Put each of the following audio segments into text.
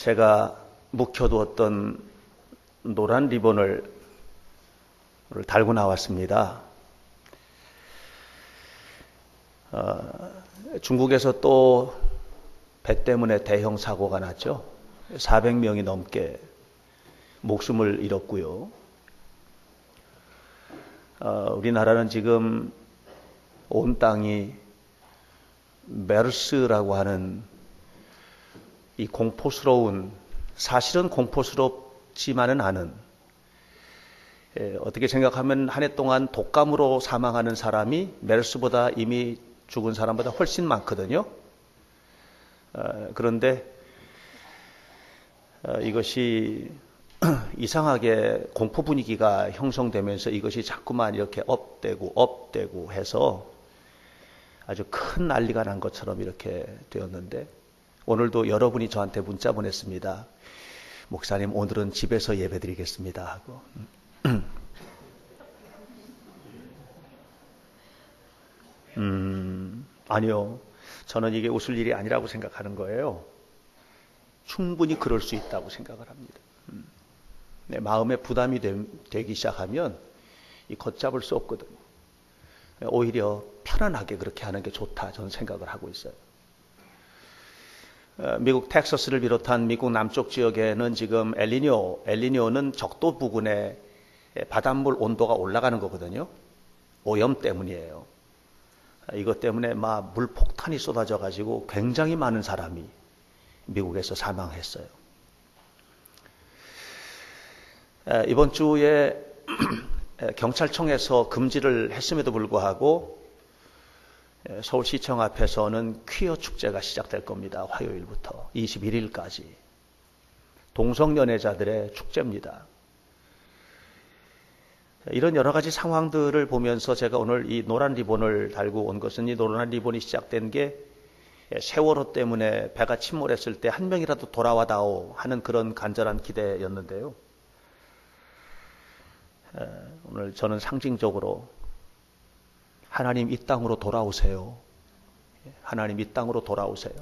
제가 묵혀두었던 노란 리본을 달고 나왔습니다. 중국에서 또 배 때문에 대형 사고가 났죠. 400명이 넘게 목숨을 잃었고요. 우리나라는 지금 온 땅이 메르스라고 하는 이 공포스러운, 사실은 공포스럽지만은 않은, 어떻게 생각하면 한 해 동안 독감으로 사망하는 사람이 메르스보다 이미 죽은 사람보다 훨씬 많거든요. 그런데 이것이 이상하게 공포 분위기가 형성되면서 이것이 자꾸만 이렇게 업되고 해서 아주 큰 난리가 난 것처럼 이렇게 되었는데, 오늘도 여러분이 저한테 문자 보냈습니다. 목사님, 오늘은 집에서 예배드리겠습니다 하고. 아니요. 저는 이게 웃을 일이 아니라고 생각하는 거예요. 충분히 그럴 수 있다고 생각을 합니다. 내 마음에 부담이 되기 시작하면 이 걷잡을 수 없거든요. 오히려 편안하게 그렇게 하는 게 좋다, 저는 생각을 하고 있어요. 미국 텍사스를 비롯한 미국 남쪽 지역에는 지금 엘니뇨는 적도 부근에 바닷물 온도가 올라가는 거거든요. 오염 때문이에요. 이것 때문에 막 물폭탄이 쏟아져 가지고 굉장히 많은 사람이 미국에서 사망했어요. 이번 주에 경찰청에서 금지를 했음에도 불구하고 서울시청 앞에서는 퀴어 축제가 시작될 겁니다. 화요일부터 21일까지. 동성연애자들의 축제입니다. 이런 여러 가지 상황들을 보면서 제가 오늘 이 노란 리본을 달고 온 것은, 이 노란 리본이 시작된 게 세월호 때문에 배가 침몰했을 때 한 명이라도 돌아와다오 하는 그런 간절한 기대였는데요. 오늘 저는 상징적으로 하나님 이 땅으로 돌아오세요. 하나님 이 땅으로 돌아오세요.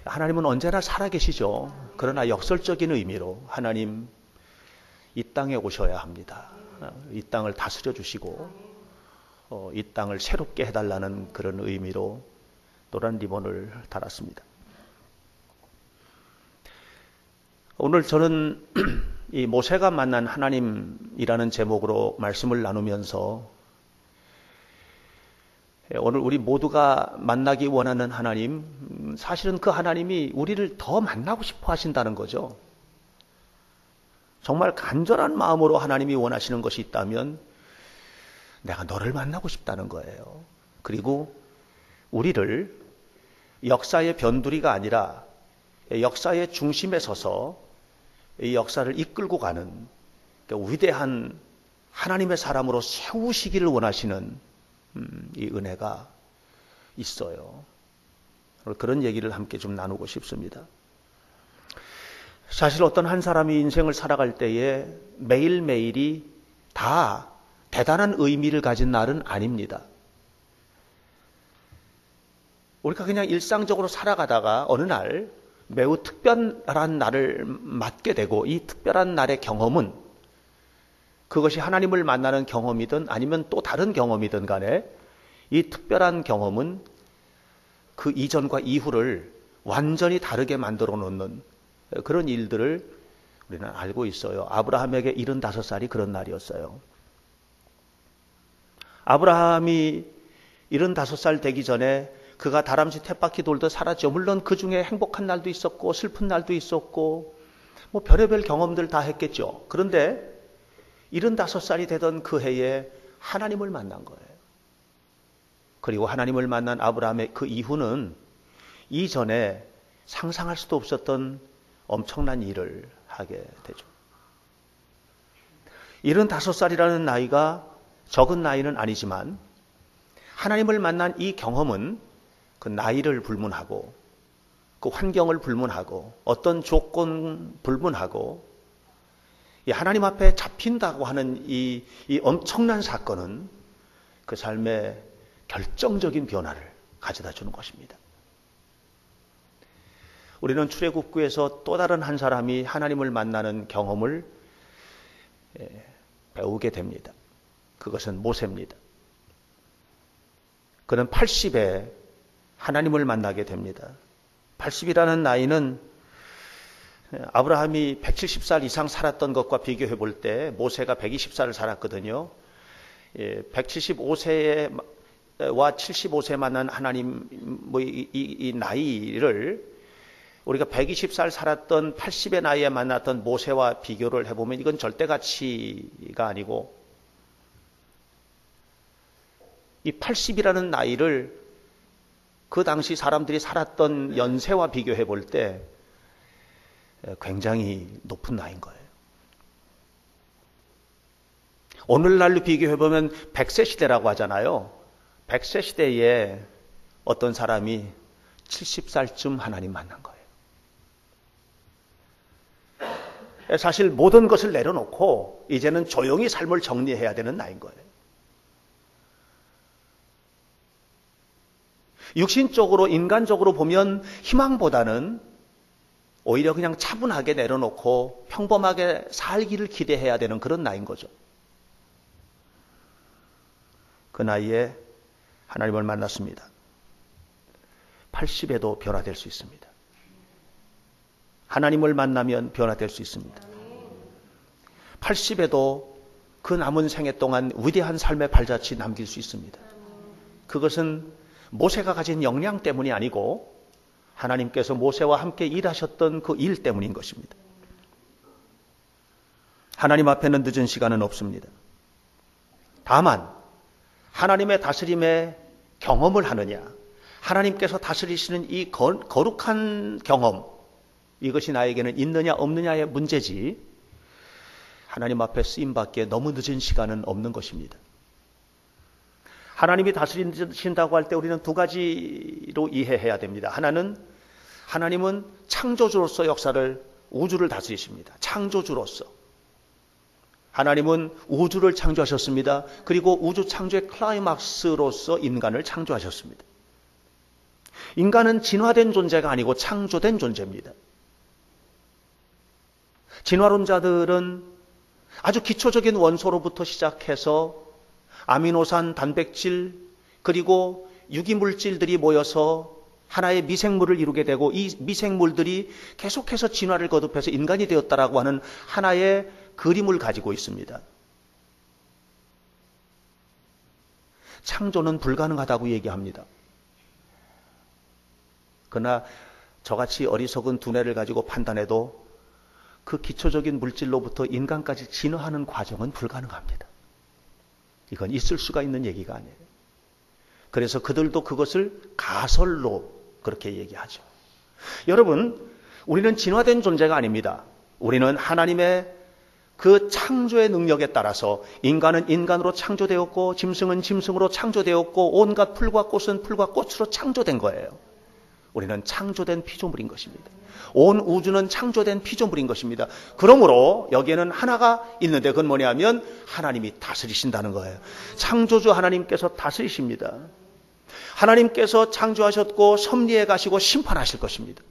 하나님은 언제나 살아계시죠. 그러나 역설적인 의미로 하나님 이 땅에 오셔야 합니다. 이 땅을 다스려 주시고 이 땅을 새롭게 해달라는 그런 의미로 노란 리본을 달았습니다. 오늘 저는 이 모세가 만난 하나님이라는 제목으로 말씀을 나누면서, 오늘 우리 모두가 만나기 원하는 하나님, 사실은 그 하나님이 우리를 더 만나고 싶어 하신다는 거죠. 정말 간절한 마음으로 하나님이 원하시는 것이 있다면 내가 너를 만나고 싶다는 거예요. 그리고 우리를 역사의 변두리가 아니라 역사의 중심에 서서 이 역사를 이끌고 가는 위대한 하나님의 사람으로 세우시기를 원하시는 이 은혜가 있어요. 그런 얘기를 함께 좀 나누고 싶습니다. 사실 어떤 한 사람이 인생을 살아갈 때에 매일매일이 다 대단한 의미를 가진 날은 아닙니다. 우리가 그냥 일상적으로 살아가다가 어느 날 매우 특별한 날을 맞게 되고, 이 특별한 날의 경험은, 그것이 하나님을 만나는 경험이든 아니면 또 다른 경험이든 간에, 이 특별한 경험은 그 이전과 이후를 완전히 다르게 만들어 놓는 그런 일들을 우리는 알고 있어요. 아브라함에게 75살이 그런 날이었어요. 아브라함이 75살 되기 전에 그가 다람쥐 쳇바퀴 돌듯 살았죠. 물론 그 중에 행복한 날도 있었고 슬픈 날도 있었고 뭐 별의별 경험들 다 했겠죠. 그런데 75살이 되던 그 해에 하나님을 만난 거예요. 그리고 하나님을 만난 아브라함의 그 이후는 이전에 상상할 수도 없었던 엄청난 일을 하게 되죠. 75살이라는 나이가 적은 나이는 아니지만 하나님을 만난 이 경험은 그 나이를 불문하고 그 환경을 불문하고 어떤 조건 불문하고 이 하나님 앞에 잡힌다고 하는 이 엄청난 사건은 그 삶의 결정적인 변화를 가져다 주는 것입니다. 우리는 출애굽기에서 또 다른 한 사람이 하나님을 만나는 경험을 배우게 됩니다. 그것은 모세입니다. 그는 80에 하나님을 만나게 됩니다. 80이라는 나이는 아브라함이 170살 이상 살았던 것과 비교해 볼 때 모세가 120살을 살았거든요. 175세와 75세 만난 하나님, 이 나이를 우리가 120살 살았던 80의 나이에 만났던 모세와 비교를 해보면 이건 절대 가치가 아니고, 이 80이라는 나이를 그 당시 사람들이 살았던 연세와 비교해 볼 때 굉장히 높은 나이인 거예요. 오늘날로 비교해 보면 100세 시대라고 하잖아요. 100세 시대에 어떤 사람이 70살쯤 하나님 만난 거예요. 사실 모든 것을 내려놓고 이제는 조용히 삶을 정리해야 되는 나이인 거예요. 육신적으로, 인간적으로 보면 희망보다는 오히려 그냥 차분하게 내려놓고 평범하게 살기를 기대해야 되는 그런 나이인 거죠. 그 나이에 하나님을 만났습니다. 80에도 변화될 수 있습니다. 하나님을 만나면 변화될 수 있습니다. 80에도 그 남은 생애 동안 위대한 삶의 발자취 남길 수 있습니다. 그것은 모세가 가진 역량 때문이 아니고 하나님께서 모세와 함께 일하셨던 그 일 때문인 것입니다. 하나님 앞에는 늦은 시간은 없습니다. 다만 하나님의 다스림에 경험을 하느냐, 하나님께서 다스리시는 이 거룩한 경험, 이것이 나에게는 있느냐 없느냐의 문제지 하나님 앞에 쓰임받기에 너무 늦은 시간은 없는 것입니다. 하나님이 다스리신다고 할 때 우리는 두 가지로 이해해야 됩니다. 하나는 하나님은 창조주로서 역사를, 우주를 다스리십니다. 창조주로서. 하나님은 우주를 창조하셨습니다. 그리고 우주 창조의 클라이막스로서 인간을 창조하셨습니다. 인간은 진화된 존재가 아니고 창조된 존재입니다. 진화론자들은 아주 기초적인 원소로부터 시작해서 아미노산, 단백질, 그리고 유기물질들이 모여서 하나의 미생물을 이루게 되고 이 미생물들이 계속해서 진화를 거듭해서 인간이 되었다라고 하는 하나의 그림을 가지고 있습니다. 창조는 불가능하다고 얘기합니다. 그러나 저같이 어리석은 두뇌를 가지고 판단해도 그 기초적인 물질로부터 인간까지 진화하는 과정은 불가능합니다. 이건 있을 수가 있는 얘기가 아니에요. 그래서 그들도 그것을 가설로 그렇게 얘기하죠. 여러분, 우리는 진화된 존재가 아닙니다. 우리는 하나님의 그 창조의 능력에 따라서 인간은 인간으로 창조되었고 짐승은 짐승으로 창조되었고 온갖 풀과 꽃은 풀과 꽃으로 창조된 거예요. 우리는 창조된 피조물인 것입니다. 온 우주는 창조된 피조물인 것입니다. 그러므로 여기에는 하나가 있는데 그건 뭐냐면 하나님이 다스리신다는 거예요. 창조주 하나님께서 다스리십니다. 하나님께서 창조하셨고 섭리해 가시고 심판하실 것입니다.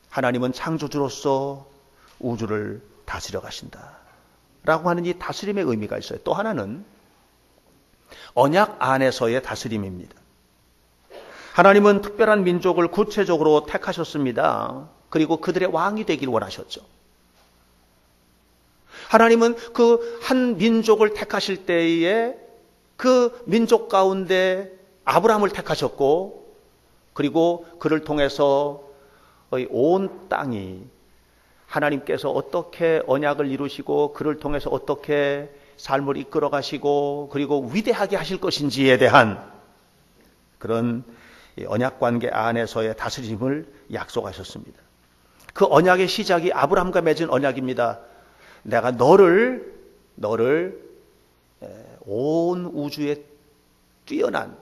하나님은 창조주로서 우주를 다스려 가신다 라고 하는 이 다스림의 의미가 있어요. 또 하나는 언약 안에서의 다스림입니다. 하나님은 특별한 민족을 구체적으로 택하셨습니다. 그리고 그들의 왕이 되길 원하셨죠. 하나님은 그 한 민족을 택하실 때에 그 민족 가운데 아브라함을 택하셨고 그리고 그를 통해서 온 땅이 하나님께서 어떻게 언약을 이루시고 그를 통해서 어떻게 삶을 이끌어 가시고 그리고 위대하게 하실 것인지에 대한 그런 언약 관계 안에서의 다스림을 약속하셨습니다. 그 언약의 시작이 아브라함과 맺은 언약입니다. 내가 너를 온 우주에 뛰어난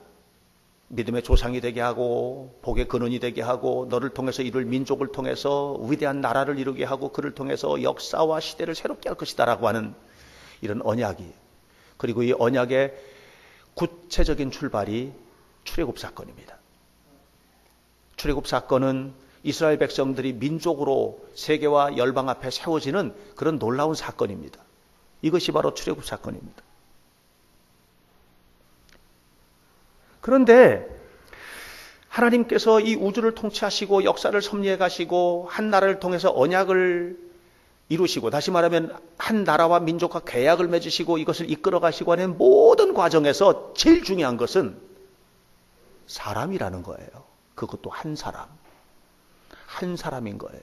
믿음의 조상이 되게 하고 복의 근원이 되게 하고 너를 통해서 이룰 민족을 통해서 위대한 나라를 이루게 하고 그를 통해서 역사와 시대를 새롭게 할 것이다 라고 하는 이런 언약이, 그리고 이 언약의 구체적인 출발이 출애굽 사건입니다. 출애굽 사건은 이스라엘 백성들이 민족으로 세계와 열방 앞에 세워지는 그런 놀라운 사건입니다. 이것이 바로 출애굽 사건입니다. 그런데 하나님께서 이 우주를 통치하시고 역사를 섭리해 가시고 한 나라를 통해서 언약을 이루시고, 다시 말하면 한 나라와 민족과 계약을 맺으시고 이것을 이끌어 가시고 하는 모든 과정에서 제일 중요한 것은 사람이라는 거예요. 그것도 한 사람인 거예요.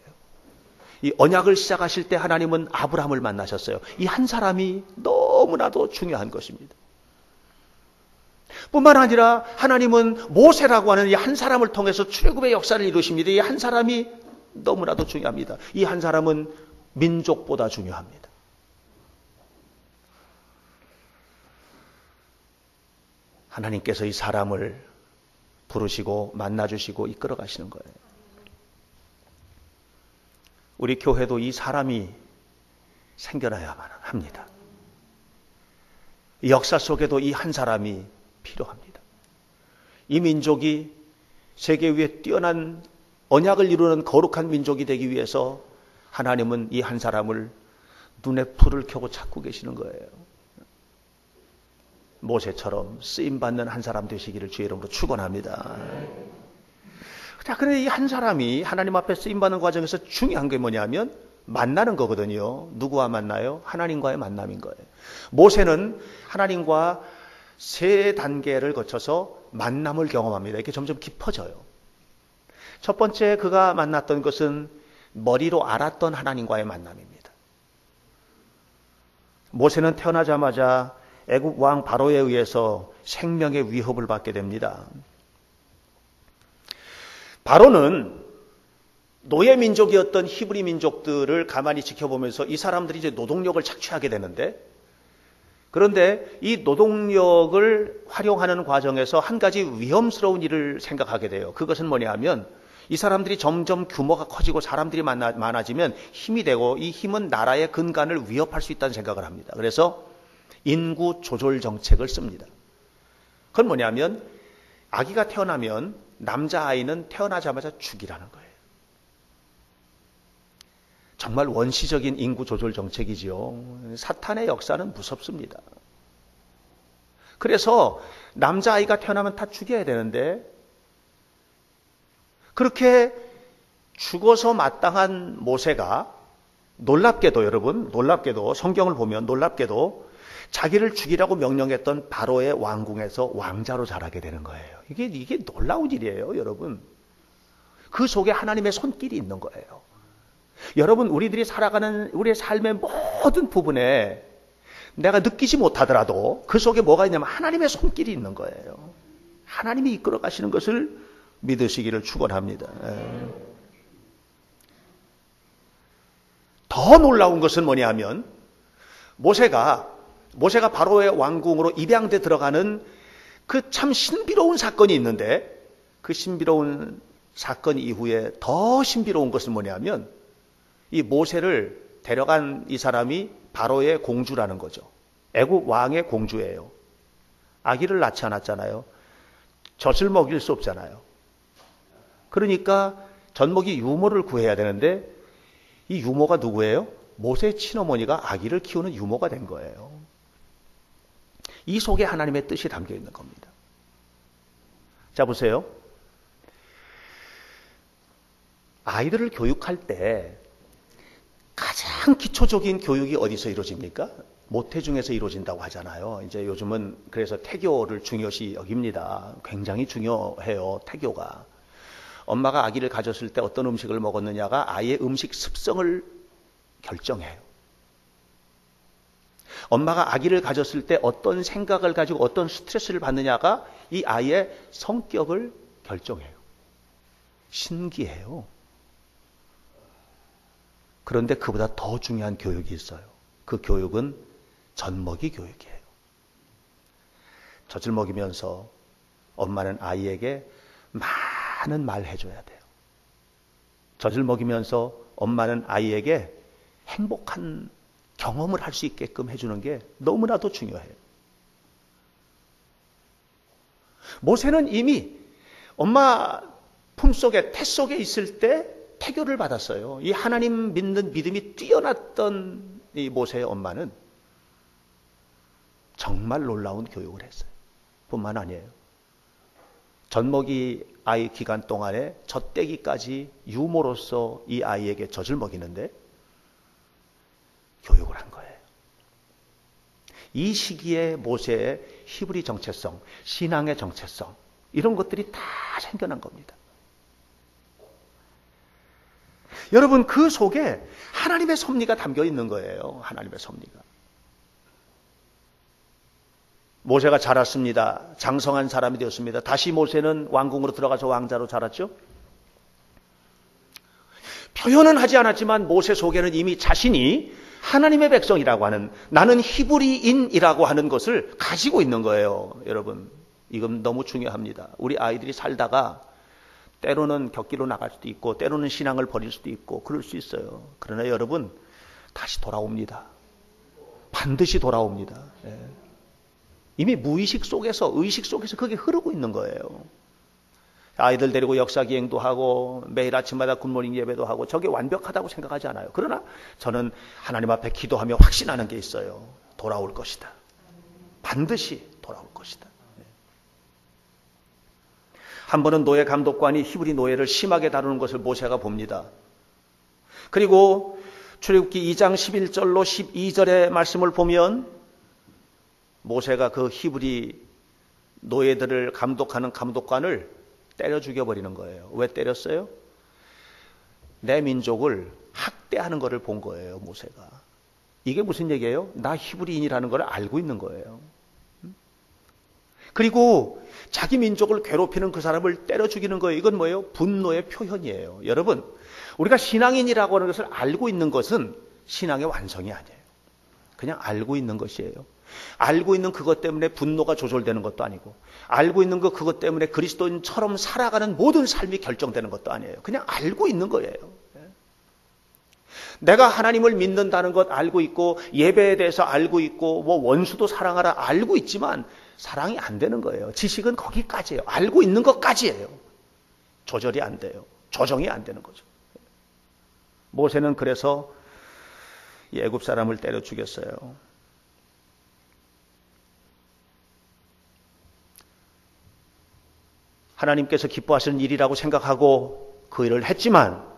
이 언약을 시작하실 때 하나님은 아브라함을 만나셨어요. 이 한 사람이 너무나도 중요한 것입니다. 뿐만 아니라 하나님은 모세라고 하는 이 한 사람을 통해서 출애굽의 역사를 이루십니다. 이 한 사람이 너무나도 중요합니다. 이 한 사람은 민족보다 중요합니다. 하나님께서 이 사람을 부르시고 만나주시고 이끌어 가시는 거예요. 우리 교회도 이 사람이 생겨나야만 합니다. 이 역사 속에도 이 한 사람이 필요합니다. 이 민족이 세계 위에 뛰어난 언약을 이루는 거룩한 민족이 되기 위해서 하나님은 이 한 사람을 눈에 불을 켜고 찾고 계시는 거예요. 모세처럼 쓰임받는 한 사람 되시기를 주의 이름으로 축원합니다. 자, 그런데 이 한 사람이 하나님 앞에 쓰임받는 과정에서 중요한 게 뭐냐면 만나는 거거든요. 누구와 만나요? 하나님과의 만남인 거예요. 모세는 하나님과 세 단계를 거쳐서 만남을 경험합니다. 이렇게 점점 깊어져요. 첫 번째 그가 만났던 것은 머리로 알았던 하나님과의 만남입니다. 모세는 태어나자마자 애굽 왕 바로에 의해서 생명의 위협을 받게 됩니다. 바로는 노예 민족이었던 히브리 민족들을 가만히 지켜보면서 이 사람들이 이제 노동력을 착취하게 되는데, 그런데 이 노동력을 활용하는 과정에서 한 가지 위험스러운 일을 생각하게 돼요. 그것은 뭐냐 하면 이 사람들이 점점 규모가 커지고 사람들이 많아지면 힘이 되고 이 힘은 나라의 근간을 위협할 수 있다는 생각을 합니다. 그래서 인구 조절 정책을 씁니다. 그건 뭐냐면 아기가 태어나면 남자아이는 태어나자마자 죽이라는 거예요. 정말 원시적인 인구 조절 정책이지요. 사탄의 역사는 무섭습니다. 그래서 남자아이가 태어나면 다 죽여야 되는데 그렇게 죽어서 마땅한 모세가 놀랍게도 여러분, 놀랍게도 성경을 보면 놀랍게도 자기를 죽이라고 명령했던 바로의 왕궁에서 왕자로 자라게 되는 거예요. 이게 놀라운 일이에요, 여러분. 그 속에 하나님의 손길이 있는 거예요. 여러분, 우리들이 살아가는 우리의 삶의 모든 부분에 내가 느끼지 못하더라도 그 속에 뭐가 있냐면 하나님의 손길이 있는 거예요. 하나님이 이끌어 가시는 것을 믿으시기를 축원합니다. 더 놀라운 것은 뭐냐면 모세가 바로의 왕궁으로 입양돼 들어가는 그 참 신비로운 사건이 있는데, 그 신비로운 사건 이후에 더 신비로운 것은 뭐냐면 이 모세를 데려간 이 사람이 바로의 공주라는 거죠. 애굽 왕의 공주예요. 아기를 낳지 않았잖아요. 젖을 먹일 수 없잖아요. 그러니까 젖먹이 유모를 구해야 되는데 이 유모가 누구예요? 모세의 친어머니가 아기를 키우는 유모가 된 거예요. 이 속에 하나님의 뜻이 담겨 있는 겁니다. 자, 보세요. 아이들을 교육할 때 가장 기초적인 교육이 어디서 이루어집니까? 모태중에서 이루어진다고 하잖아요. 이제 요즘은 그래서 태교를 중요시 여깁니다. 굉장히 중요해요, 태교가. 엄마가 아기를 가졌을 때 어떤 음식을 먹었느냐가 아이의 음식 습성을 결정해요. 엄마가 아기를 가졌을 때 어떤 생각을 가지고 어떤 스트레스를 받느냐가 이 아이의 성격을 결정해요. 신기해요. 그런데 그보다 더 중요한 교육이 있어요. 그 교육은 젖먹이 교육이에요. 젖을 먹이면서 엄마는 아이에게 많은 말 해줘야 돼요. 젖을 먹이면서 엄마는 아이에게 행복한 경험을 할 수 있게끔 해주는 게 너무나도 중요해요. 모세는 이미 엄마 품속에 태 속에 있을 때 태교를 받았어요. 이 하나님 믿는 믿음이 뛰어났던 이 모세의 엄마는 정말 놀라운 교육을 했어요. 뿐만 아니에요. 젖먹이 아이 기간 동안에 젖대기까지 유모로서 이 아이에게 젖을 먹이는데 교육을 한 거예요. 이 시기에 모세의 히브리 정체성, 신앙의 정체성, 이런 것들이 다 생겨난 겁니다. 여러분, 그 속에 하나님의 섭리가 담겨 있는 거예요. 하나님의 섭리가. 모세가 자랐습니다. 장성한 사람이 되었습니다. 다시 모세는 왕궁으로 들어가서 왕자로 자랐죠. 표현은 하지 않았지만 모세 속에는 이미 자신이 하나님의 백성이라고 하는, 나는 히브리인이라고 하는 것을 가지고 있는 거예요. 여러분, 이건 너무 중요합니다. 우리 아이들이 살다가 때로는 격기로 나갈 수도 있고 때로는 신앙을 버릴 수도 있고 그럴 수 있어요. 그러나 여러분, 다시 돌아옵니다. 반드시 돌아옵니다. 예. 이미 무의식 속에서, 의식 속에서 그게 흐르고 있는 거예요. 아이들 데리고 역사기행도 하고 매일 아침마다 굿모닝 예배도 하고 저게 완벽하다고 생각하지 않아요. 그러나 저는 하나님 앞에 기도하며 확신하는 게 있어요. 돌아올 것이다. 반드시 돌아올 것이다. 한 번은 노예 감독관이 히브리 노예를 심하게 다루는 것을 모세가 봅니다. 그리고 출애굽기 2장 11절로 12절의 말씀을 보면 모세가 그 히브리 노예들을 감독하는 감독관을 때려 죽여버리는 거예요. 왜 때렸어요? 내 민족을 학대하는 것을 본 거예요, 모세가. 이게 무슨 얘기예요? 나 히브리인이라는 걸 알고 있는 거예요. 그리고 자기 민족을 괴롭히는 그 사람을 때려 죽이는 거예요. 이건 뭐예요? 분노의 표현이에요. 여러분, 우리가 신앙인이라고 하는 것을 알고 있는 것은 신앙의 완성이 아니에요. 그냥 알고 있는 것이에요. 알고 있는 그것 때문에 분노가 조절되는 것도 아니고, 알고 있는 그것 때문에 그리스도인처럼 살아가는 모든 삶이 결정되는 것도 아니에요. 그냥 알고 있는 거예요. 내가 하나님을 믿는다는 것 알고 있고, 예배에 대해서 알고 있고, 뭐 원수도 사랑하라 알고 있지만 사랑이 안 되는 거예요. 지식은 거기까지예요. 알고 있는 것까지예요. 조절이 안 돼요. 조정이 안 되는 거죠. 모세는 그래서 애굽 사람을 때려 죽였어요. 하나님께서 기뻐하시는 일이라고 생각하고 그 일을 했지만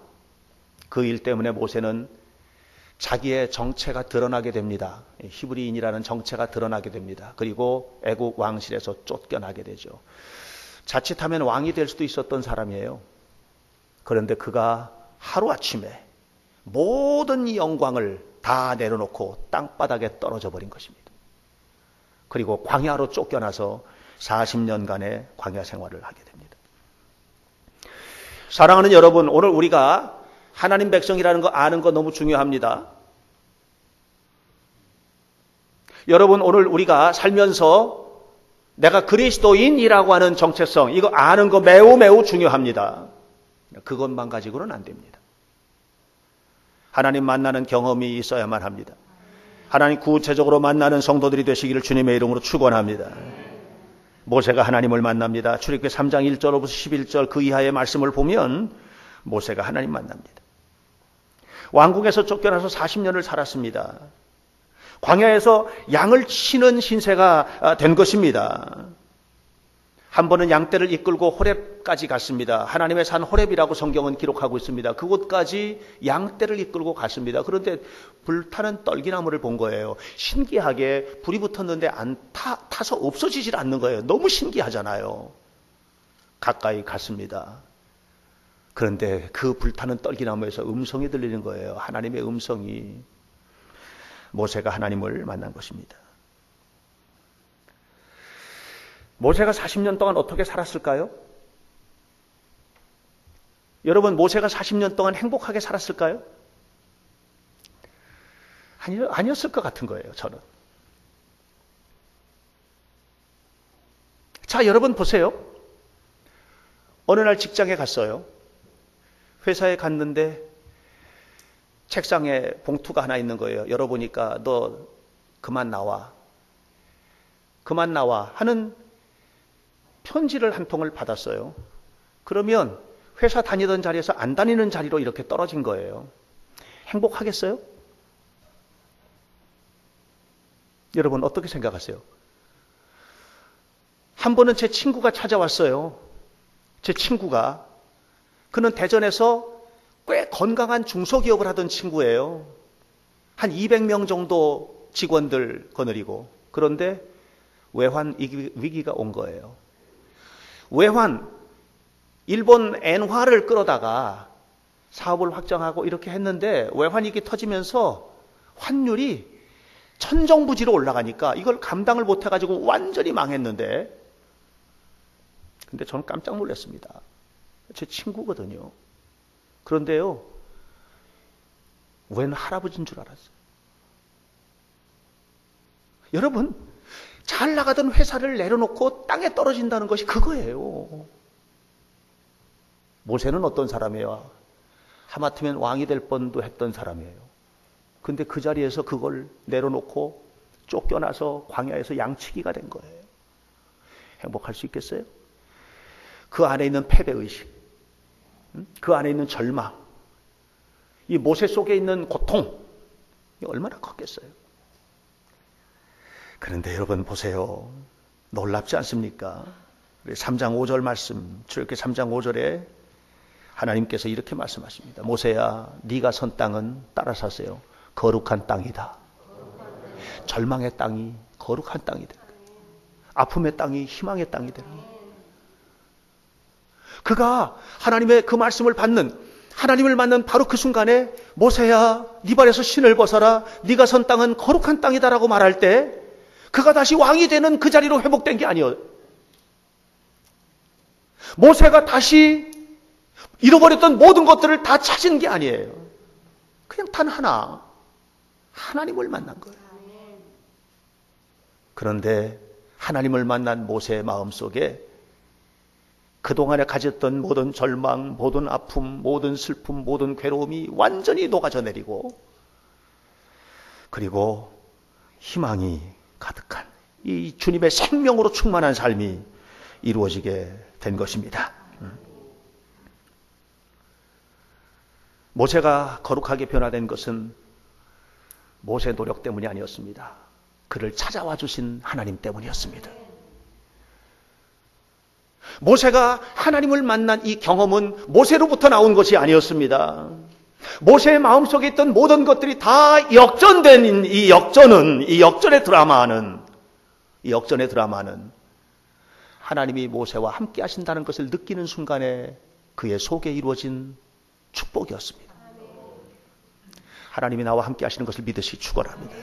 그 일 때문에 모세는 자기의 정체가 드러나게 됩니다. 히브리인이라는 정체가 드러나게 됩니다. 그리고 애국 왕실에서 쫓겨나게 되죠. 자칫하면 왕이 될 수도 있었던 사람이에요. 그런데 그가 하루아침에 모든 영광을 다 내려놓고 땅바닥에 떨어져 버린 것입니다. 그리고 광야로 쫓겨나서 40년간의 광야 생활을 하게 됩니다. 사랑하는 여러분, 오늘 우리가 하나님 백성이라는 거 아는 거 너무 중요합니다. 여러분, 오늘 우리가 살면서 내가 그리스도인이라고 하는 정체성, 이거 아는 거 매우 매우 중요합니다. 그것만 가지고는 안 됩니다. 하나님 만나는 경험이 있어야만 합니다. 하나님 구체적으로 만나는 성도들이 되시기를 주님의 이름으로 축원합니다. 모세가 하나님을 만납니다. 출애굽기 3장 1절로부터 11절 그 이하의 말씀을 보면 모세가 하나님 만납니다. 왕궁에서 쫓겨나서 40년을 살았습니다. 광야에서 양을 치는 신세가 된 것입니다. 한 번은 양떼를 이끌고 호렙까지 갔습니다. 하나님의 산 호렙이라고 성경은 기록하고 있습니다. 그곳까지 양떼를 이끌고 갔습니다. 그런데 불타는 떨기나무를 본 거예요. 신기하게 불이 붙었는데 타서 없어지질 않는 거예요. 너무 신기하잖아요. 가까이 갔습니다. 그런데 그 불타는 떨기나무에서 음성이 들리는 거예요. 하나님의 음성이. 모세가 하나님을 만난 것입니다. 모세가 40년 동안 어떻게 살았을까요? 여러분, 모세가 40년 동안 행복하게 살았을까요? 아니었을 것 같은 거예요, 저는. 자, 여러분 보세요. 어느 날 직장에 갔어요. 회사에 갔는데 책상에 봉투가 하나 있는 거예요. 열어보니까 너 그만 나와. 그만 나와 하는 편지를 한 통을 받았어요. 그러면 회사 다니던 자리에서 안 다니는 자리로 이렇게 떨어진 거예요. 행복하겠어요? 여러분 어떻게 생각하세요? 한 번은 제 친구가 찾아왔어요. 제 친구가. 그는 대전에서 꽤 건강한 중소기업을 하던 친구예요. 한 200명 정도 직원들 거느리고. 그런데 외환 위기가 온 거예요. 외환, 일본 엔화를 끌어다가 사업을 확장하고 이렇게 했는데 외환위기 터지면서 환율이 천정부지로 올라가니까 이걸 감당을 못해가지고 완전히 망했는데, 근데 저는 깜짝 놀랐습니다. 제 친구거든요. 그런데요, 웬 할아버지인 줄 알았어요. 여러분, 잘 나가던 회사를 내려놓고 땅에 떨어진다는 것이 그거예요. 모세는 어떤 사람이에요? 하마터면 왕이 될 뻔도 했던 사람이에요. 근데 그 자리에서 그걸 내려놓고 쫓겨나서 광야에서 양치기가 된 거예요. 행복할 수 있겠어요? 그 안에 있는 패배의식, 그 안에 있는 절망, 이 모세 속에 있는 고통, 얼마나 컸겠어요? 그런데 여러분 보세요. 놀랍지 않습니까? 3장 5절 말씀, 출애굽기 3장 5절에 하나님께서 이렇게 말씀하십니다. 모세야, 네가 선 땅은 따라 사세요. 거룩한 땅이다. 절망의 땅이 거룩한 땅이 되는 거예요. 아픔의 땅이 희망의 땅이 되는 거예요. 그가 하나님의 그 말씀을 받는, 하나님을 만난 바로 그 순간에 모세야, 네 발에서 신을 벗어라. 네가 선 땅은 거룩한 땅이다라고 말할 때 그가 다시 왕이 되는 그 자리로 회복된 게 아니에요. 모세가 다시 잃어버렸던 모든 것들을 다 찾은 게 아니에요. 그냥 단 하나, 하나님을 만난 거예요. 그런데 하나님을 만난 모세의 마음속에 그동안에 가졌던 모든 절망, 모든 아픔, 모든 슬픔, 모든 괴로움이 완전히 녹아져 내리고, 그리고 희망이 가득한 이 주님의 생명으로 충만한 삶이 이루어지게 된 것입니다. 모세가 거룩하게 변화된 것은 모세의 노력 때문이 아니었습니다. 그를 찾아와 주신 하나님 때문이었습니다. 모세가 하나님을 만난 이 경험은 모세로부터 나온 것이 아니었습니다. 모세의 마음속에 있던 모든 것들이 다 역전된 이 역전의 드라마는 하나님이 모세와 함께 하신다는 것을 느끼는 순간에 그의 속에 이루어진 축복이었습니다. 하나님이 나와 함께 하시는 것을 믿으시기 축원합니다.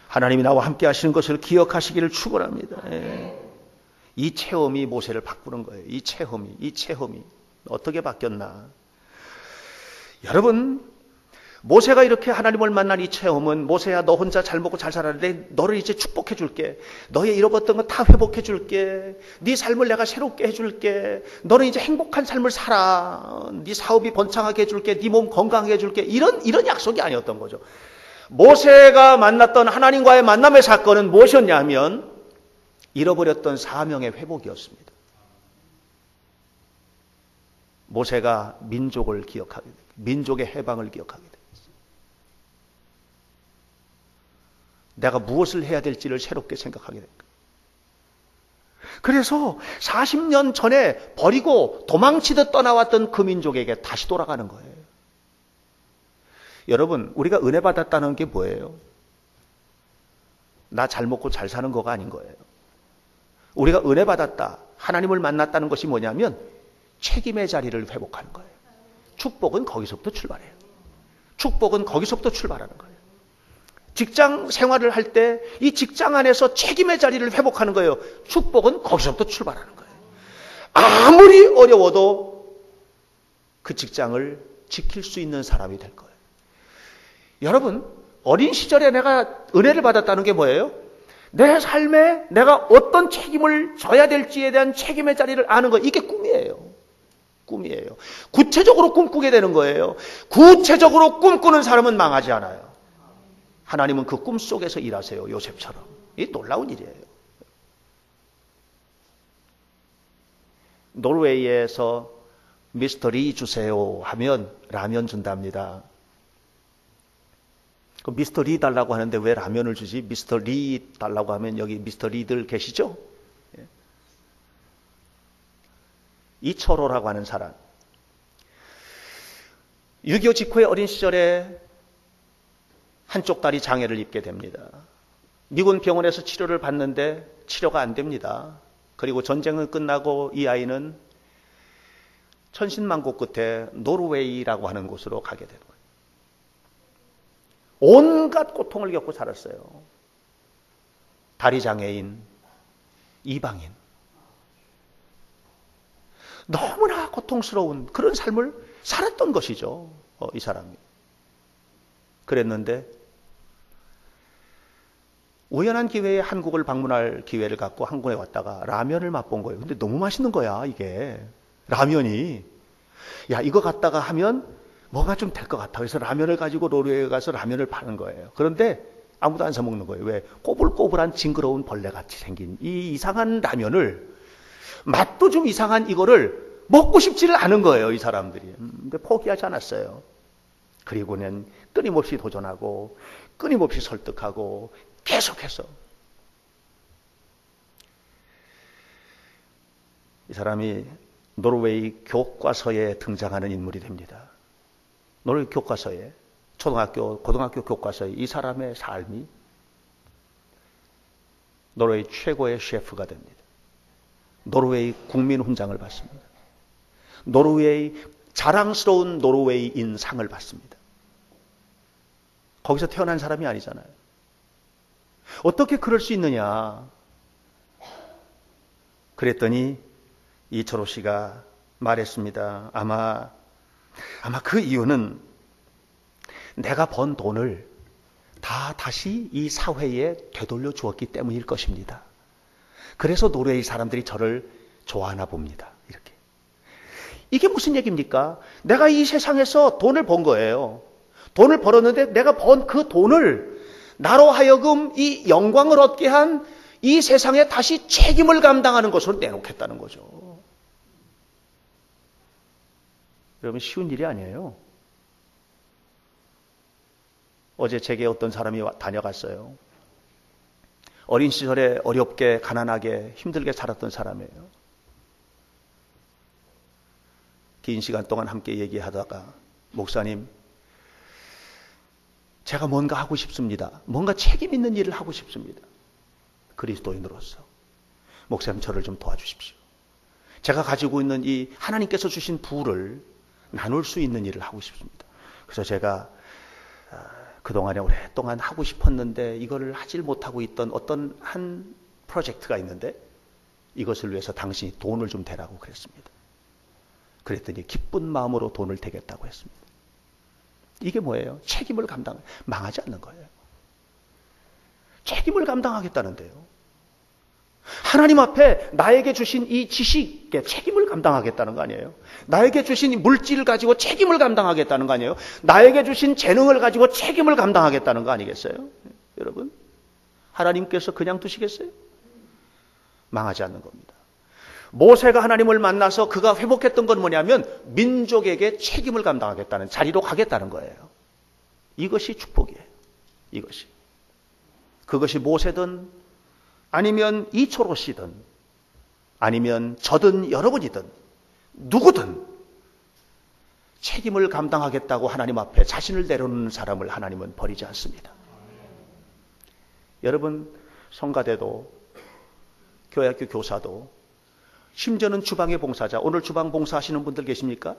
하나님이 나와 함께 하시는 것을 기억하시기를 축원합니다. 이 체험이 모세를 바꾸는 거예요. 이 체험이 어떻게 바뀌었나? 여러분, 모세가 이렇게 하나님을 만난 이 체험은, 모세야 너 혼자 잘 먹고 잘 살았는데 너를 이제 축복해 줄게. 너의 잃어버렸던 거 다 회복해 줄게. 네 삶을 내가 새롭게 해 줄게. 너는 이제 행복한 삶을 살아. 네 사업이 번창하게 해 줄게. 네 몸 건강하게 해 줄게. 이런 약속이 아니었던 거죠. 모세가 만났던 하나님과의 만남의 사건은 무엇이었냐면 잃어버렸던 사명의 회복이었습니다. 모세가 민족을 기억하게 됩니다. 민족의 해방을 기억하게 됩니다. 내가 무엇을 해야 될지를 새롭게 생각하게 됩니다. 그래서 40년 전에 버리고 도망치듯 떠나왔던 그 민족에게 다시 돌아가는 거예요. 여러분, 우리가 은혜 받았다는 게 뭐예요? 나 잘 먹고 잘 사는 거가 아닌 거예요. 우리가 은혜 받았다, 하나님을 만났다는 것이 뭐냐면 책임의 자리를 회복하는 거예요. 축복은 거기서부터 출발해요. 축복은 거기서부터 출발하는 거예요. 직장 생활을 할 때 이 직장 안에서 책임의 자리를 회복하는 거예요. 축복은 거기서부터 출발하는 거예요. 아무리 어려워도 그 직장을 지킬 수 있는 사람이 될 거예요. 여러분, 어린 시절에 내가 은혜를 받았다는 게 뭐예요? 내 삶에 내가 어떤 책임을 져야 될지에 대한 책임의 자리를 아는 거, 이게 꿈이에요. 구체적으로 꿈꾸게 되는 거예요. 구체적으로 꿈꾸는 사람은 망하지 않아요. 하나님은 그 꿈 속에서 일하세요. 요셉처럼. 이 놀라운 일이에요. 노르웨이에서 미스터리 주세요 하면 라면 준답니다. 그 미스터리 달라고 하는데 왜 라면을 주지? 미스터리 달라고 하면 여기 미스터리들 계시죠? 이철호라고 하는 사람. 6.25 직후의 어린 시절에 한쪽 다리 장애를 입게 됩니다. 미군 병원에서 치료를 받는데 치료가 안 됩니다. 그리고 전쟁은 끝나고 이 아이는 천신만고 끝에 노르웨이라고 하는 곳으로 가게 되는 거예요. 온갖 고통을 겪고 살았어요. 다리 장애인, 이방인. 너무나 고통스러운 그런 삶을 살았던 것이죠. 이 사람이. 그랬는데 우연한 기회에 한국을 방문할 기회를 갖고 한국에 왔다가 라면을 맛본 거예요. 근데 너무 맛있는 거야, 이게. 라면이. 야, 이거 갖다가 하면 뭐가 좀 될 것 같아. 그래서 라면을 가지고 노르웨이에 가서 라면을 파는 거예요. 그런데 아무도 안 사 먹는 거예요. 왜? 꼬불꼬불한 징그러운 벌레같이 생긴 이 이상한 라면을, 맛도 좀 이상한 이거를 먹고 싶지를 않은 거예요, 이 사람들이. 근데 포기하지 않았어요. 그리고는 끊임없이 도전하고 끊임없이 설득하고 계속해서 이 사람이 노르웨이 교과서에 등장하는 인물이 됩니다. 노르웨이 교과서에, 초등학교, 고등학교 교과서에 이 사람의 삶이 노르웨이 최고의 셰프가 됩니다. 노르웨이 국민훈장을 받습니다. 노르웨이, 자랑스러운 노르웨이인 상을 받습니다. 거기서 태어난 사람이 아니잖아요. 어떻게 그럴 수 있느냐? 그랬더니 이철호 씨가 말했습니다. 아마 그 이유는 내가 번 돈을 다 다시 이 사회에 되돌려 주었기 때문일 것입니다. 그래서 노르웨이 사람들이 저를 좋아하나 봅니다. 이렇게. 이게 무슨 얘기입니까? 내가 이 세상에서 돈을 번 거예요. 돈을 벌었는데 내가 번 그 돈을 나로 하여금 이 영광을 얻게 한 이 세상에 다시 책임을 감당하는 것으로 내놓겠다는 거죠. 여러분, 쉬운 일이 아니에요. 어제 제게 어떤 사람이 다녀갔어요. 어린 시절에 어렵게 가난하게 힘들게 살았던 사람이에요. 긴 시간 동안 함께 얘기하다가 목사님, 제가 뭔가 하고 싶습니다. 뭔가 책임 있는 일을 하고 싶습니다. 그리스도인으로서. 목사님, 저를 좀 도와주십시오. 제가 가지고 있는 이 하나님께서 주신 부를 나눌 수 있는 일을 하고 싶습니다. 그래서 제가 그동안에 오랫동안 하고 싶었는데 이거를 하질 못하고 있던 어떤 한 프로젝트가 있는데 이것을 위해서 당신이 돈을 좀 대라고 그랬습니다. 그랬더니 기쁜 마음으로 돈을 대겠다고 했습니다. 이게 뭐예요? 책임을 망하지 않는 거예요. 책임을 감당하겠다는데요. 하나님 앞에 나에게 주신 이 지식에 책임을 감당하겠다는 거 아니에요? 나에게 주신 이 물질을 가지고 책임을 감당하겠다는 거 아니에요? 나에게 주신 재능을 가지고 책임을 감당하겠다는 거 아니겠어요? 여러분, 하나님께서 그냥 두시겠어요? 망하지 않는 겁니다. 모세가 하나님을 만나서 그가 회복했던 건 뭐냐면 민족에게 책임을 감당하겠다는 자리로 가겠다는 거예요. 이것이 축복이에요. 이것이. 그것이 모세든 아니면 이철호 씨든 아니면 저든 여러분이든 누구든 책임을 감당하겠다고 하나님 앞에 자신을 내려놓는 사람을 하나님은 버리지 않습니다. 여러분, 성가대도 교회학교 교사도 심지어는 주방의 봉사자, 오늘 주방 봉사하시는 분들 계십니까?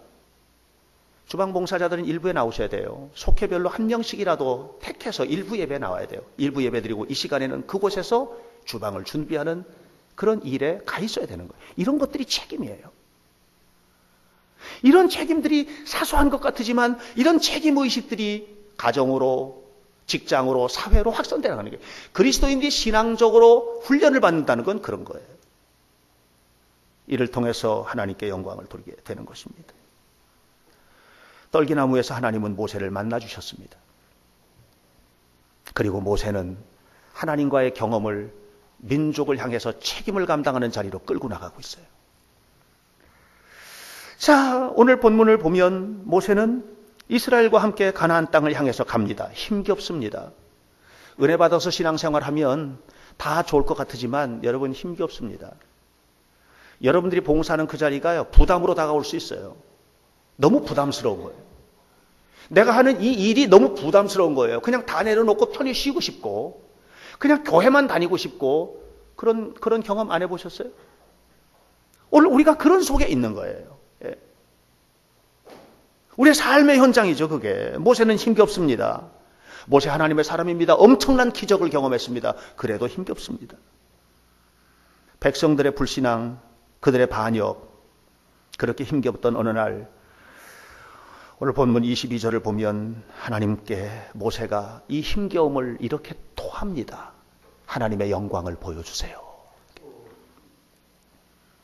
주방 봉사자들은 일부에 나오셔야 돼요. 속회별로 한 명씩이라도 택해서 일부 예배에 나와야 돼요. 일부 예배 드리고 이 시간에는 그곳에서 주방을 준비하는 그런 일에 가 있어야 되는 거예요. 이런 것들이 책임이에요. 이런 책임들이 사소한 것 같지만 이런 책임의식들이 가정으로, 직장으로, 사회로 확산되는 거예요. 그리스도인들이 신앙적으로 훈련을 받는다는 건 그런 거예요. 이를 통해서 하나님께 영광을 돌리게 되는 것입니다. 떨기나무에서 하나님은 모세를 만나 주셨습니다. 그리고 모세는 하나님과의 경험을 민족을 향해서 책임을 감당하는 자리로 끌고 나가고 있어요. 자, 오늘 본문을 보면 모세는 이스라엘과 함께 가나안 땅을 향해서 갑니다. 힘겹습니다. 은혜 받아서 신앙생활하면 다 좋을 것 같지만 여러분 힘겹습니다. 여러분들이 봉사하는 그 자리가요, 부담으로 다가올 수 있어요. 너무 부담스러운 거예요. 내가 하는 이 일이 너무 부담스러운 거예요. 그냥 다 내려놓고 편히 쉬고 싶고 그냥 교회만 다니고 싶고 그런 경험 안 해보셨어요? 오늘 우리가 그런 속에 있는 거예요. 예. 우리의 삶의 현장이죠, 그게. 모세는 힘겹습니다. 모세 하나님의 사람입니다. 엄청난 기적을 경험했습니다. 그래도 힘겹습니다. 백성들의 불신앙, 그들의 반역, 그렇게 힘겹던 어느 날 오늘 본문 22절을 보면 하나님께 모세가 이 힘겨움을 이렇게 토합니다. 하나님의 영광을 보여주세요.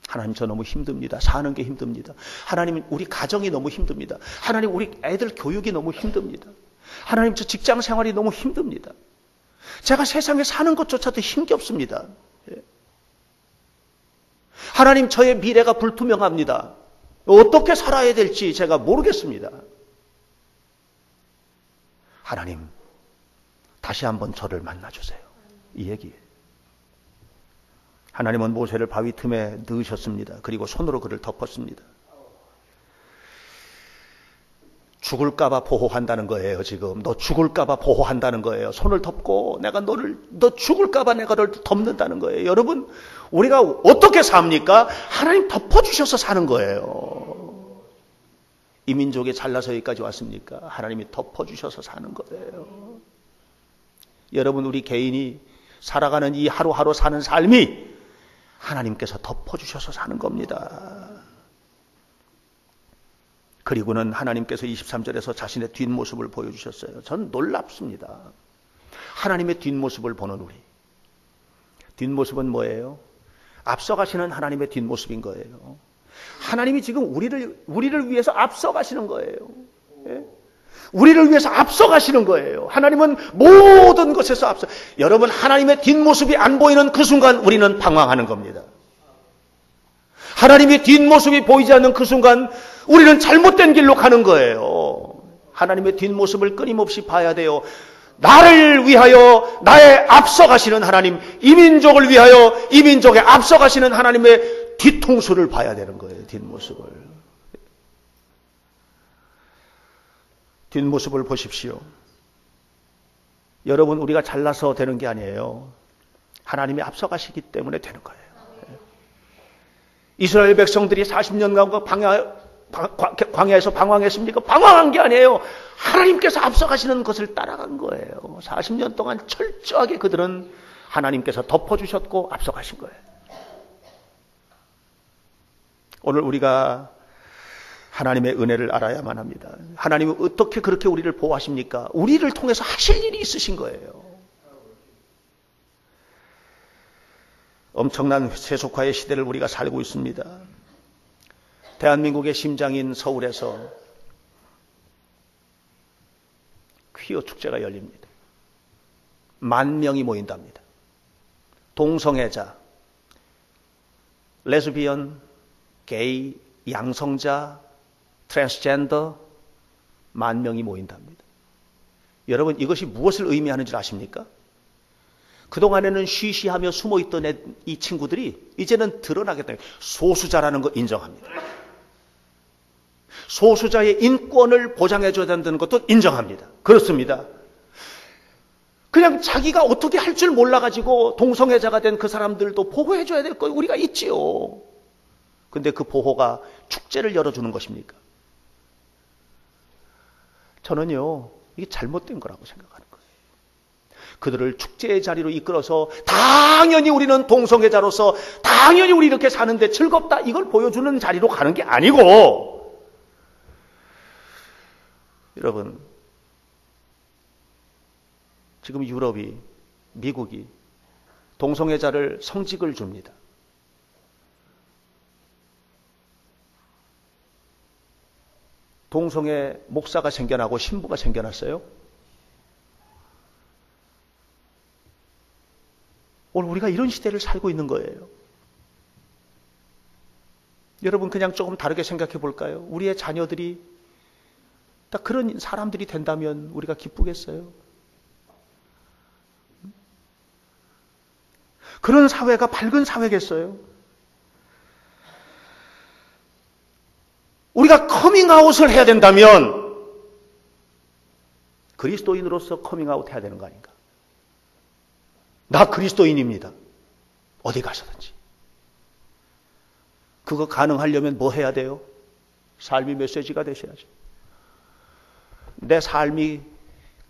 하나님, 저 너무 힘듭니다. 사는 게 힘듭니다. 하나님, 우리 가정이 너무 힘듭니다. 하나님, 우리 애들 교육이 너무 힘듭니다. 하나님, 저 직장 생활이 너무 힘듭니다. 제가 세상에 사는 것조차도 힘겹습니다. 하나님, 저의 미래가 불투명합니다. 어떻게 살아야 될지 제가 모르겠습니다. 하나님, 다시 한번 저를 만나주세요. 이 얘기예요. 하나님은 모세를 바위 틈에 넣으셨습니다. 그리고 손으로 그를 덮었습니다. 죽을까봐 보호한다는 거예요, 지금. 너 죽을까봐 보호한다는 거예요. 손을 덮고 너 죽을까봐 내가 너를 덮는다는 거예요. 여러분, 우리가 어떻게 삽니까? 하나님 덮어주셔서 사는 거예요. 이 민족이 잘나서 여기까지 왔습니까? 하나님이 덮어주셔서 사는 거예요. 여러분, 우리 개인이 살아가는 이 하루하루 사는 삶이 하나님께서 덮어주셔서 사는 겁니다. 그리고는 하나님께서 23절에서 자신의 뒷모습을 보여주셨어요. 전 놀랍습니다. 하나님의 뒷모습을 보는 우리. 뒷모습은 뭐예요? 앞서가시는 하나님의 뒷모습인 거예요. 하나님이 지금 우리를 위해서 앞서가시는 거예요. 예? 우리를 위해서 앞서가시는 거예요. 하나님은 모든 것에서 앞서. 여러분, 하나님의 뒷모습이 안 보이는 그 순간 우리는 방황하는 겁니다. 하나님의 뒷모습이 보이지 않는 그 순간 우리는 잘못된 길로 가는 거예요. 하나님의 뒷모습을 끊임없이 봐야 돼요. 나를 위하여 나의 앞서가시는 하나님, 이 민족을 위하여 이 민족에 앞서가시는 하나님의 뒤통수를 봐야 되는 거예요. 뒷모습을. 뒷모습을 보십시오. 여러분, 우리가 잘나서 되는 게 아니에요. 하나님이 앞서가시기 때문에 되는 거예요. 이스라엘 백성들이 40년간 광야에서 방황했습니까? 방황한 게 아니에요. 하나님께서 앞서가시는 것을 따라간 거예요. 40년 동안 철저하게 그들은 하나님께서 덮어주셨고 앞서가신 거예요. 오늘 우리가 하나님의 은혜를 알아야만 합니다. 하나님은 어떻게 그렇게 우리를 보호하십니까? 우리를 통해서 하실 일이 있으신 거예요. 엄청난 세속화의 시대를 우리가 살고 있습니다. 대한민국의 심장인 서울에서 퀴어 축제가 열립니다. 10,000명이 모인답니다. 동성애자, 레즈비언, 게이, 양성자, 트랜스젠더 10,000명이 모인답니다. 여러분, 이것이 무엇을 의미하는 줄 아십니까? 그동안에는 쉬쉬하며 숨어있던 이 친구들이 이제는 드러나겠다. 소수자라는 거 인정합니다. 소수자의 인권을 보장해줘야 된다는 것도 인정합니다. 그렇습니다. 그냥 자기가 어떻게 할 줄 몰라가지고 동성애자가 된 그 사람들도 보호해줘야 될 거 우리가 있지요. 근데 그 보호가 축제를 열어주는 것입니까? 저는요, 이게 잘못된 거라고 생각하는 거예요. 그들을 축제의 자리로 이끌어서 당연히 우리는 동성애자로서 당연히 우리 이렇게 사는데 즐겁다 이걸 보여주는 자리로 가는 게 아니고, 여러분, 지금 유럽이, 미국이 동성애자를 성직을 줍니다. 동성애 목사가 생겨나고 신부가 생겨났어요. 오늘 우리가 이런 시대를 살고 있는 거예요. 여러분 그냥 조금 다르게 생각해 볼까요? 우리의 자녀들이 딱 그런 사람들이 된다면 우리가 기쁘겠어요? 그런 사회가 밝은 사회겠어요? 우리가 커밍아웃을 해야 된다면 그리스도인으로서 커밍아웃 해야 되는 거 아닌가? 나 그리스도인입니다. 어디 가서든지. 그거 가능하려면 뭐 해야 돼요? 삶이 메시지가 되셔야죠. 내 삶이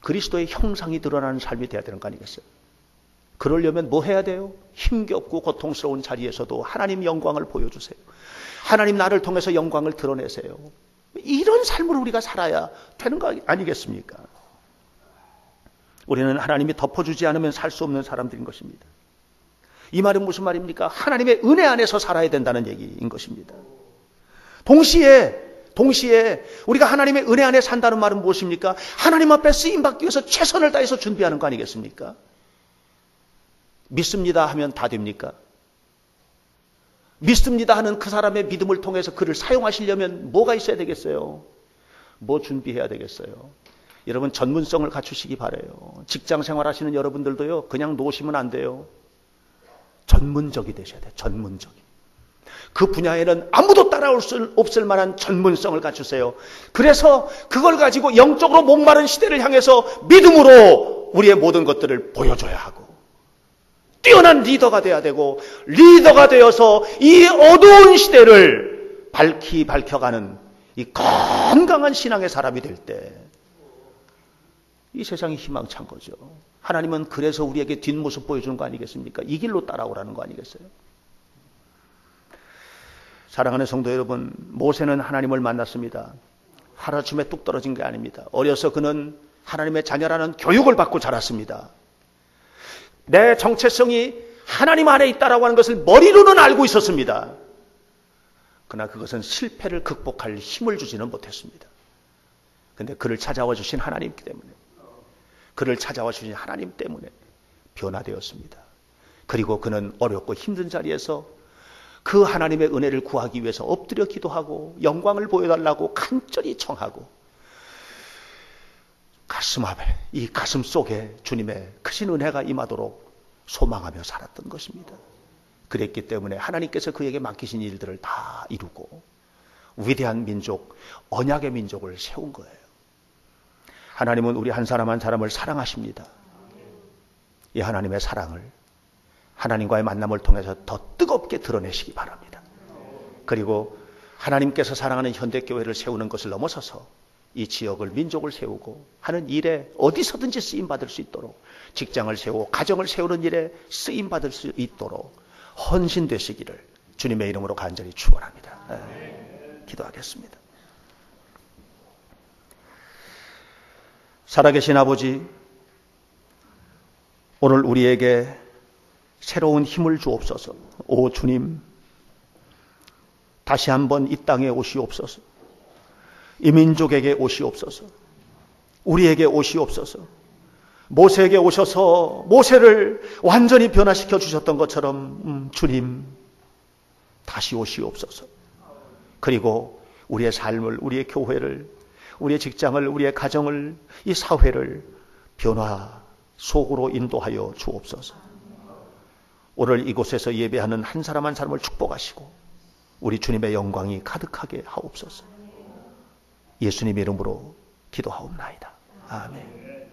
그리스도의 형상이 드러나는 삶이 돼야 되는 거 아니겠어요? 그러려면 뭐 해야 돼요? 힘겹고 고통스러운 자리에서도 하나님 영광을 보여주세요. 하나님 나를 통해서 영광을 드러내세요. 이런 삶을 우리가 살아야 되는 거 아니겠습니까? 우리는 하나님이 덮어주지 않으면 살 수 없는 사람들인 것입니다. 이 말은 무슨 말입니까? 하나님의 은혜 안에서 살아야 된다는 얘기인 것입니다. 동시에 우리가 하나님의 은혜 안에 산다는 말은 무엇입니까? 하나님 앞에 쓰임받기 위해서 최선을 다해서 준비하는 거 아니겠습니까? 믿습니다 하면 다 됩니까? 믿습니다 하는 그 사람의 믿음을 통해서 그를 사용하시려면 뭐가 있어야 되겠어요? 뭐 준비해야 되겠어요? 여러분 전문성을 갖추시기 바라요. 직장 생활하시는 여러분들도요. 그냥 놓으시면 안 돼요. 전문적이 되셔야 돼요. 전문적이. 그 분야에는 아무도 따라올 수 없을 만한 전문성을 갖추세요. 그래서 그걸 가지고 영적으로 목마른 시대를 향해서 믿음으로 우리의 모든 것들을 보여줘야 하고 뛰어난 리더가 돼야 되고 리더가 되어서 이 어두운 시대를 밝혀가는 이 건강한 신앙의 사람이 될 때 이 세상이 희망찬 거죠. 하나님은 그래서 우리에게 뒷모습 보여주는 거 아니겠습니까? 이 길로 따라오라는 거 아니겠어요? 사랑하는 성도 여러분, 모세는 하나님을 만났습니다. 하루아침에 뚝 떨어진 게 아닙니다. 어려서 그는 하나님의 자녀라는 교육을 받고 자랐습니다. 내 정체성이 하나님 안에 있다라고 하는 것을 머리로는 알고 있었습니다. 그러나 그것은 실패를 극복할 힘을 주지는 못했습니다. 그런데 그를 찾아와 주신 하나님 때문에 변화되었습니다. 그리고 그는 어렵고 힘든 자리에서 그 하나님의 은혜를 구하기 위해서 엎드려 기도하고 영광을 보여달라고 간절히 청하고 이 가슴 속에 주님의 크신 은혜가 임하도록 소망하며 살았던 것입니다. 그랬기 때문에 하나님께서 그에게 맡기신 일들을 다 이루고 위대한 민족, 언약의 민족을 세운 거예요. 하나님은 우리 한 사람 한 사람을 사랑하십니다. 이 하나님의 사랑을 하나님과의 만남을 통해서 더 뜨겁게 드러내시기 바랍니다. 그리고 하나님께서 사랑하는 현대교회를 세우는 것을 넘어서서 이 지역을, 민족을 세우고 하는 일에 어디서든지 쓰임받을 수 있도록 직장을 세우고 가정을 세우는 일에 쓰임받을 수 있도록 헌신되시기를 주님의 이름으로 간절히 축원합니다. 기도하겠습니다. 살아계신 아버지, 오늘 우리에게 새로운 힘을 주옵소서. 오 주님, 다시 한번 이 땅에 오시옵소서. 이 민족에게 오시옵소서. 우리에게 오시옵소서. 모세에게 오셔서 모세를 완전히 변화시켜 주셨던 것처럼 주님 다시 오시옵소서. 그리고 우리의 삶을, 우리의 교회를, 우리의 직장을, 우리의 가정을, 이 사회를 변화 속으로 인도하여 주옵소서. 오늘 이곳에서 예배하는 한 사람 한 사람을 축복하시고 우리 주님의 영광이 가득하게 하옵소서. 예수님의 이름으로 기도하옵나이다. 아멘.